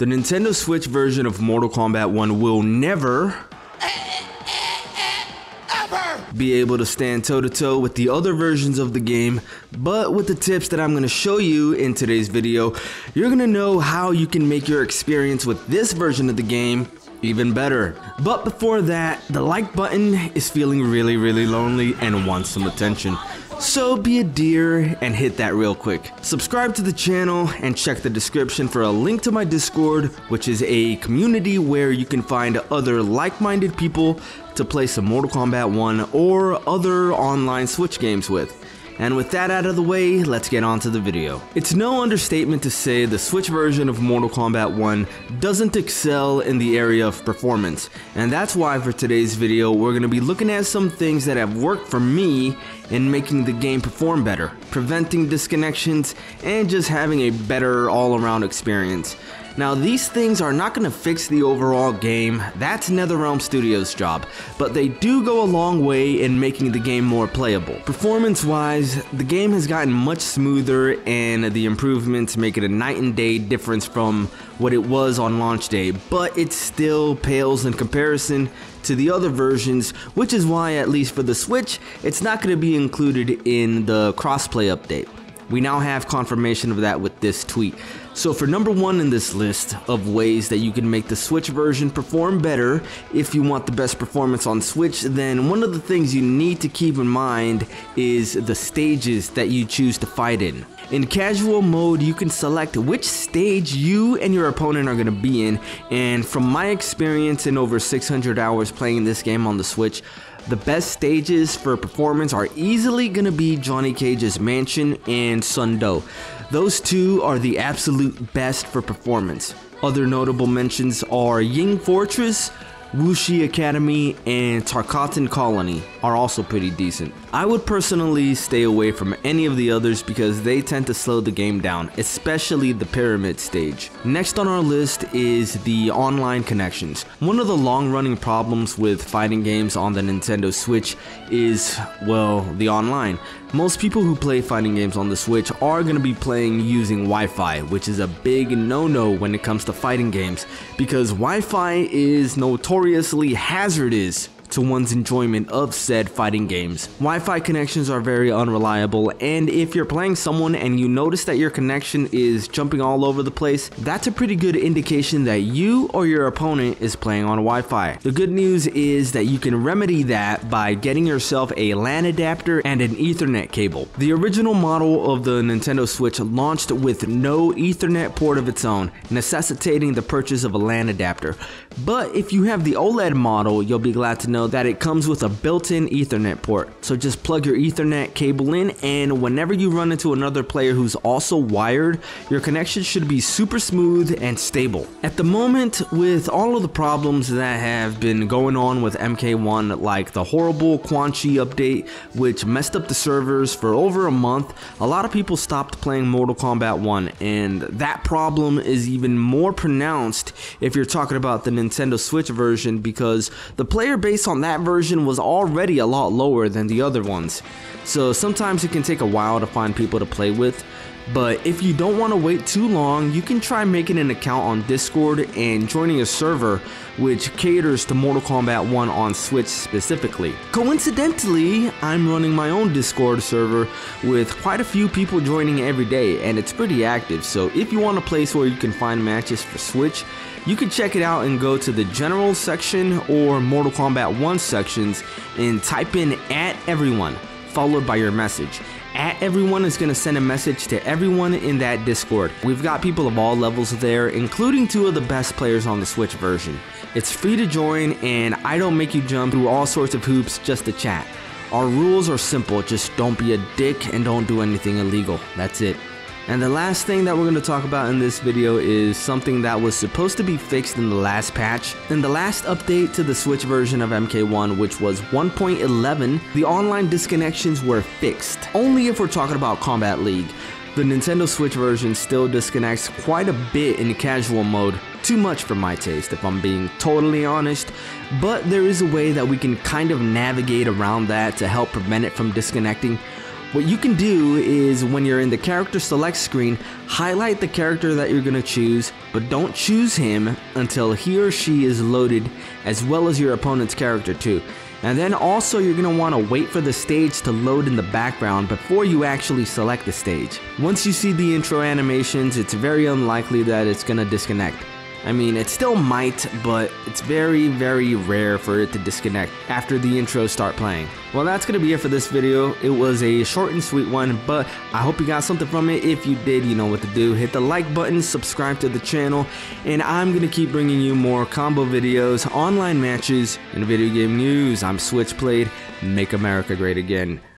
The Nintendo Switch version of Mortal Kombat 1 will never be able to stand toe-to-toe with the other versions of the game, but with the tips that I'm going to show you in today's video, you're going to know how you can make your experience with this version of the game even better. But before that, the like button is feeling really lonely and wants some attention. So be a dear and hit that real quick. Subscribe to the channel and check the description for a link to my Discord, which is a community where you can find other like-minded people to play some Mortal Kombat 1 or other online Switch games with. And with that out of the way, let's get on to the video. It's no understatement to say the Switch version of Mortal Kombat 1 doesn't excel in the area of performance, and that's why for today's video we're going to be looking at some things that have worked for me in making the game perform better, preventing disconnections, and just having a better all-around experience. Now, these things are not going to fix the overall game, that's NetherRealm Studios' job, but they do go a long way in making the game more playable. Performance-wise, the game has gotten much smoother, and the improvements make it a night and day difference from what it was on launch day, but it still pales in comparison to the other versions, which is why, at least for the Switch, it's not going to be included in the crossplay update. We now have confirmation of that with this tweet. So for number one in this list of ways that you can make the Switch version perform better if you want the best performance on Switch, then one of the things you need to keep in mind is the stages that you choose to fight in. In casual mode, you can select which stage you and your opponent are going to be in, and from my experience in over 600 hours playing this game on the Switch, the best stages for performance are easily going to be Johnny Cage's Mansion and Sundo. Those two are the absolute best for performance. Other notable mentions are Ying Fortress, Wuxi Academy, and Tarkatan Colony are also pretty decent. I would personally stay away from any of the others because they tend to slow the game down, especially the pyramid stage. Next on our list is the online connections. One of the long-running problems with fighting games on the Nintendo Switch is, well, the online. Most people who play fighting games on the Switch are going to be playing using Wi-Fi, which is a big no-no when it comes to fighting games, because Wi-Fi is notoriously hazardous to one's enjoyment of said fighting games. Wi-Fi connections are very unreliable, and if you're playing someone and you notice that your connection is jumping all over the place, that's a pretty good indication that you or your opponent is playing on Wi-Fi. The good news is that you can remedy that by getting yourself a LAN adapter and an Ethernet cable. The original model of the Nintendo Switch launched with no Ethernet port of its own, necessitating the purchase of a LAN adapter. But if you have the OLED model, you'll be glad to know that it comes with a built-in Ethernet port. So just plug your Ethernet cable in, and whenever you run into another player who's also wired, your connection should be super smooth and stable. At the moment, with all of the problems that have been going on with MK1, like the horrible Quan Chi update, which messed up the servers for over a month, a lot of people stopped playing Mortal Kombat 1, and that problem is even more pronounced if you're talking about the Nintendo Switch version, because the player base on that version was already a lot lower than the other ones. So sometimes it can take a while to find people to play with, but if you don't want to wait too long, you can try making an account on Discord and joining a server which caters to Mortal Kombat 1 on Switch specifically. Coincidentally, I'm running my own Discord server with quite a few people joining every day, and it's pretty active, so if you want a place where you can find matches for Switch, you can check it out and go to the general section or Mortal Kombat 1 sections and type in @everyone followed by your message. @everyone is going to send a message to everyone in that Discord. We've got people of all levels there, including two of the best players on the Switch version. It's free to join, and I don't make you jump through all sorts of hoops just to chat. Our rules are simple, just don't be a dick and don't do anything illegal. That's it. And the last thing that we're going to talk about in this video is something that was supposed to be fixed in the last patch. In the last update to the Switch version of MK1, which was 1.11, the online disconnections were fixed. Only if we're talking about Combat League. The Nintendo Switch version still disconnects quite a bit in casual mode. Too much for my taste, if I'm being totally honest, but there is a way that we can kind of navigate around that to help prevent it from disconnecting. What you can do is when you're in the character select screen, highlight the character that you're going to choose, but don't choose him until he or she is loaded, as well as your opponent's character too. And then also you're going to want to wait for the stage to load in the background before you actually select the stage. Once you see the intro animations, it's very unlikely that it's going to disconnect. I mean, it still might, but it's very, very rare for it to disconnect after the intros start playing. Well, that's going to be it for this video. It was a short and sweet one, but I hope you got something from it. If you did, you know what to do. Hit the like button, subscribe to the channel, and I'm going to keep bringing you more combo videos, online matches, and video game news. I'm Switchblade. Make America great again.